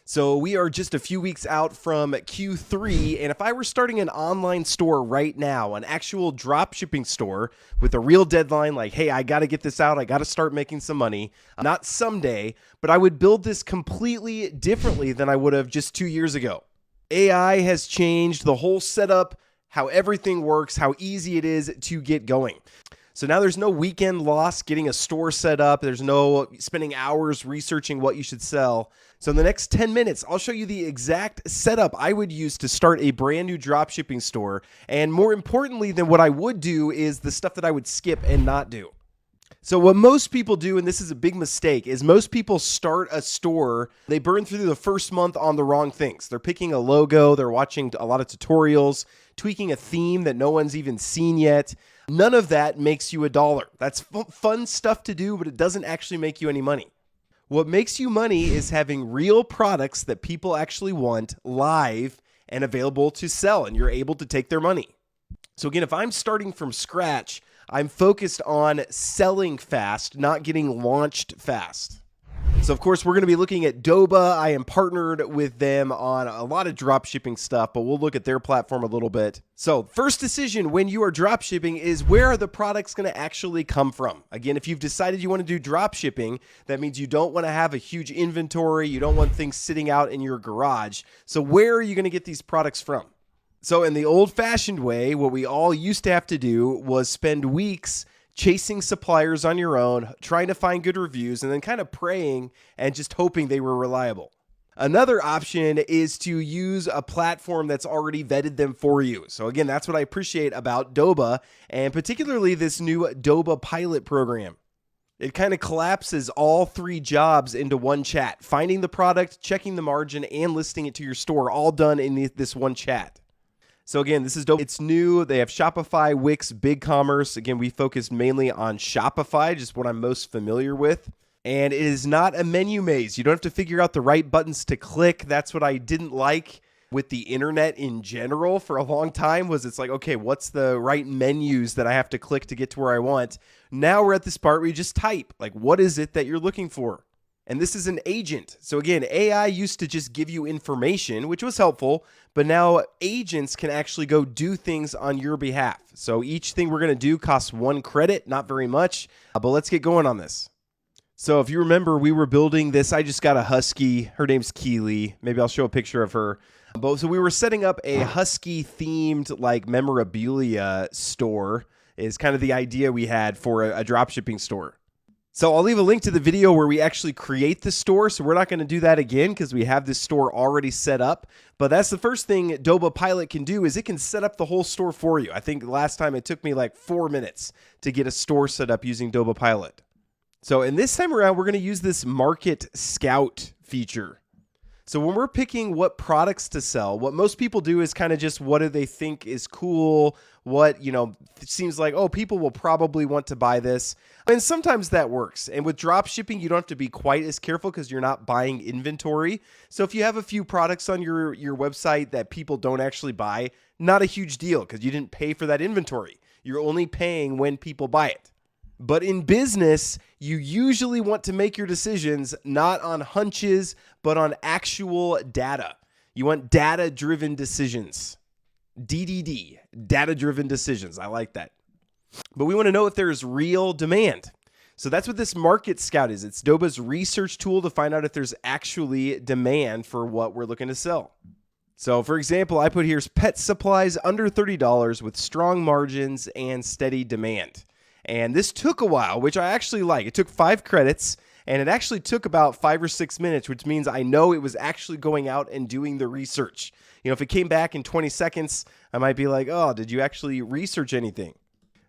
So we are just a few weeks out from Q3, and if I were starting an online store right now, an actual drop shipping store with a real deadline, like, hey, I got to get this out, I got to start making some money, not someday, but I would build this completely differently than I would have just 2 years ago. AI has changed the whole setup, how everything works, how easy it is to get going. So now there's no weekend loss getting a store set up. There's no spending hours researching what you should sell. So in the next 10 minutes, I'll show you the exact setup I would use to start a brand new dropshipping store. And more importantly than what I would do is the stuff that I would skip and not do. So what most people do, and this is a big mistake, is most people start a store, they burn through the first month on the wrong things. They're picking a logo, they're watching a lot of tutorials, tweaking a theme that no one's even seen yet. None of that makes you $1. That's fun stuff to do, but it doesn't actually make you any money. What makes you money is having real products that people actually want live and available to sell, and you're able to take their money. So again, if I'm starting from scratch, I'm focused on selling fast, not getting launched fast. So of course, we're going to be looking at Doba. I am partnered with them on a lot of drop shipping stuff, but we'll look at their platform a little bit. So first decision when you are drop shipping is where are the products going to actually come from? Again, if you've decided you want to do drop shipping, that means you don't want to have a huge inventory. You don't want things sitting out in your garage. So where are you going to get these products from? So in the old-fashioned way, what we all used to have to do was spend weeks chasing suppliers on your own, trying to find good reviews, and then kind of praying and just hoping they were reliable. Another option is to use a platform that's already vetted them for you. So again, that's what I appreciate about Doba, and particularly this new Doba Pilot program. It kind of collapses all three jobs into one chat, finding the product, checking the margin, and listing it to your store, all done in this one chat. So again, this is dope. It's new. They have Shopify, Wix, BigCommerce. Again, we focus mainly on Shopify, just what I'm most familiar with. And it is not a menu maze. You don't have to figure out the right buttons to click. That's what I didn't like with the internet in general for a long time was it's like, okay, what's the right menus that I have to click to get to where I want? Now we're at this part where you just type, like, what is it that you're looking for? And this is an agent. So again, AI used to just give you information, which was helpful, but now agents can actually go do things on your behalf. So each thing we're going to do costs 1 credit, not very much, but let's get going on this. So if you remember, we were building this. I just got a husky. Her name's Keely. Maybe I'll show a picture of her. But so we were setting up a husky themed like memorabilia store is kind of the idea we had for a dropshipping store. So I'll leave a link to the video where we actually create the store. So we're not going to do that again because we have this store already set up. But that's the first thing Doba Pilot can do is it can set up the whole store for you. I think last time it took me like 4 minutes to get a store set up using Doba Pilot. So in this time around, we're going to use this Market Scout feature. So when we're picking what products to sell, what most people do is kind of just what do they think is cool, what, it seems like, oh, people will probably want to buy this. And sometimes that works. And with drop shipping, you don't have to be quite as careful because you're not buying inventory. So if you have a few products on your website that people don't actually buy, not a huge deal because you didn't pay for that inventory. You're only paying when people buy it. But in business, you usually want to make your decisions not on hunches, but on actual data. You want data-driven decisions. DDD, data-driven decisions. I like that. But we want to know if there's real demand. So that's what this Market Scout is. It's Doba's research tool to find out if there's actually demand for what we're looking to sell. So for example, I put here's pet supplies under $30 with strong margins and steady demand. And this took a while, which I actually like. It took 5 credits, and it actually took about 5 or 6 minutes, which means I know it was actually going out and doing the research. If it came back in 20 seconds, I might be like, oh, did you actually research anything?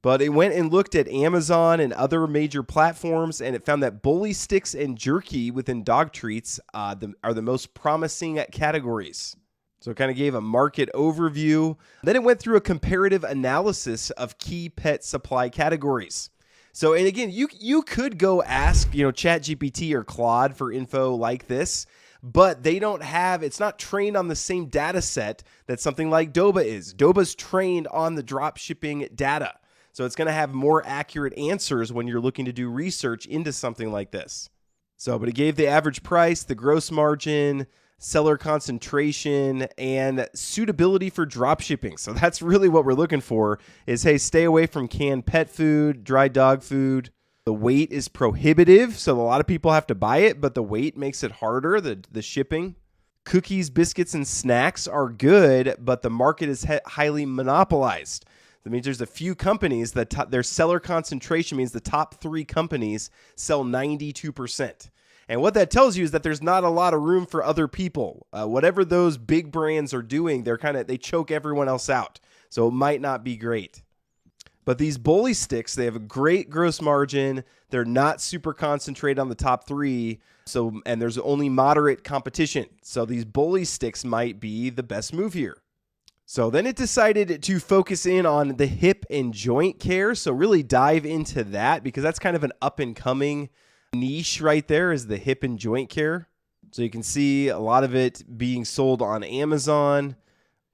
But it went and looked at Amazon and other major platforms, and it found that bully sticks and jerky within dog treats are the most promising categories. So it kind of gave a market overview. Then it went through a comparative analysis of key pet supply categories. So, and again, you could go ask, ChatGPT or Claude for info like this, but they don't have, it's not trained on the same data set that something like Doba is. Doba's trained on the drop shipping data. So it's going to have more accurate answers when you're looking to do research into something like this. So, but it gave the average price, the gross margin, seller concentration, and suitability for drop shipping. So that's really what we're looking for is, hey, stay away from canned pet food, dry dog food. The weight is prohibitive, so a lot of people have to buy it, but the weight makes it harder, the shipping. Cookies, biscuits, and snacks are good, but the market is highly monopolized. That means there's a few companies that their seller concentration means the top 3 companies sell 92%. And what that tells you is that there's not a lot of room for other people. Whatever those big brands are doing, they choke everyone else out. So it might not be great. But these bully sticks, they have a great gross margin. They're not super concentrated on the top 3. And there's only moderate competition. So these bully sticks might be the best move here. So then it decided to focus in on the hip and joint care. So really dive into that because that's kind of an up and coming niche right there is the hip and joint care. So you can see a lot of it being sold on Amazon,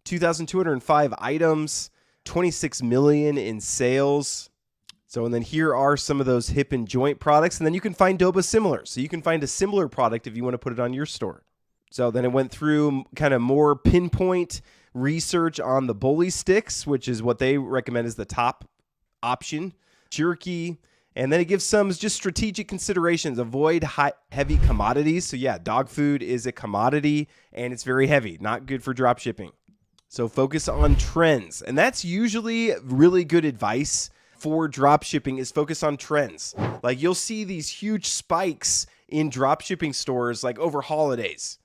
2,205 items, 26 million in sales. So, and then here are some of those hip and joint products. And then you can find Doba similar. So you can find a similar product if you want to put it on your store. So then it went through kind of more pinpoint research on the bully sticks, which is what they recommend is the top option, jerky. And then it gives some just strategic considerations. Avoid heavy commodities. So yeah, dog food is a commodity and it's very heavy, not good for drop shipping. So focus on trends. And that's usually really good advice for drop shipping is focus on trends. Like you'll see these huge spikes in drop shipping stores like over holidays.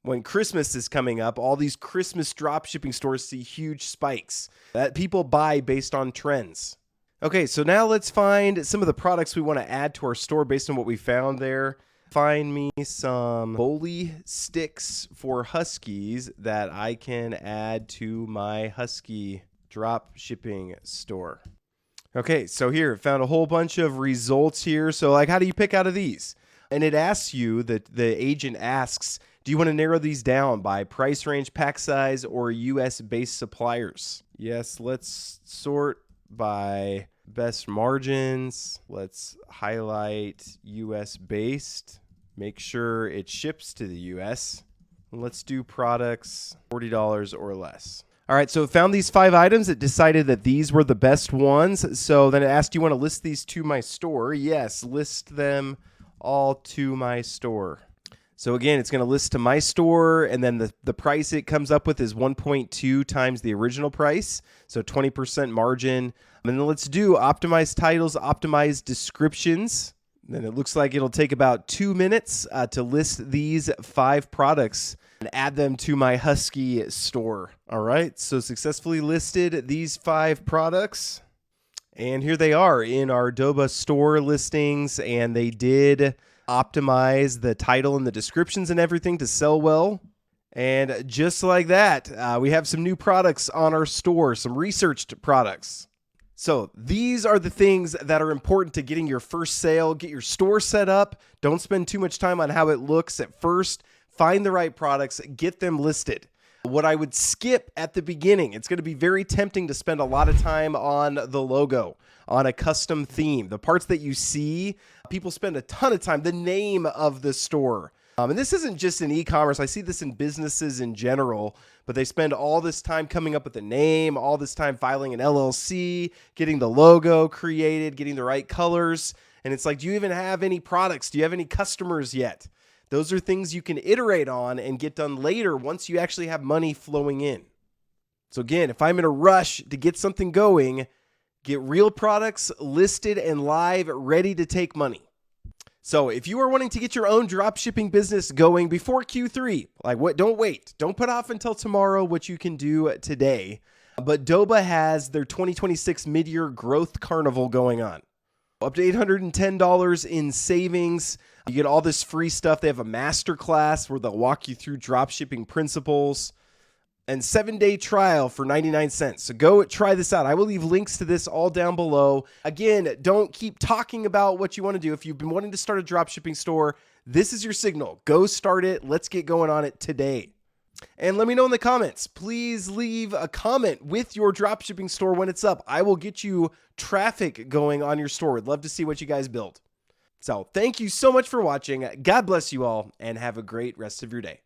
When Christmas is coming up, all these Christmas drop shipping stores see huge spikes that people buy based on trends. Okay, so now let's find some of the products we want to add to our store based on what we found there. Find me some bully sticks for huskies that I can add to my husky drop shipping store. Okay, so here, found a whole bunch of results here. So like, how do you pick out of these? And it asks you, the agent asks, do you want to narrow these down by price range, pack size, or US-based suppliers? Yes, let's sort by best margins. Let's highlight US-based. Make sure it ships to the US. Let's do products $40 or less. All right, so it found these 5 items. It decided that these were the best ones. So then it asked, do you want to list these to my store? Yes, list them all to my store. So again, it's going to list to my store, and then the price it comes up with is 1.2 times the original price, so 20% margin. And then let's do optimized titles, optimized descriptions. Then it looks like it'll take about 2 minutes to list these 5 products and add them to my husky store. All right, so successfully listed these 5 products. And here they are in our Doba store listings, and they did optimize the title and the descriptions and everything to sell well. And just like that, we have some new products on our store, some researched products. So these are the things that are important to getting your first sale. Get your store set up. Don't spend too much time on how it looks at first. Find the right products, get them listed. What I would skip at the beginning, it's going to be very tempting to spend a lot of time on the logo, on a custom theme. The parts that you see, people spend a ton of time, the name of the store. And this isn't just in e-commerce. I see this in businesses in general, but they spend all this time coming up with a name, all this time filing an LLC, getting the logo created, getting the right colors. And it's like, do you even have any products? Do you have any customers yet? Those are things you can iterate on and get done later once you actually have money flowing in. So again, if I'm in a rush to get something going, get real products listed and live, ready to take money. So if you are wanting to get your own drop shipping business going before Q3, don't wait. Don't put off until tomorrow what you can do today. But Doba has their 2026 mid-year growth carnival going on. Up to $810 in savings. You get all this free stuff. They have a master class where they'll walk you through drop shipping principles, and 7-day trial for 99 cents. So go try this out. I will leave links to this all down below. Again, don't keep talking about what you want to do. If you've been wanting to start a drop shipping store, this is your signal. Go start it. Let's get going on it today. And let me know in the comments. Please leave a comment with your drop shipping store when it's up. I will get you traffic going on your store. I'd love to see what you guys build. So thank you so much for watching. God bless you all, and have a great rest of your day.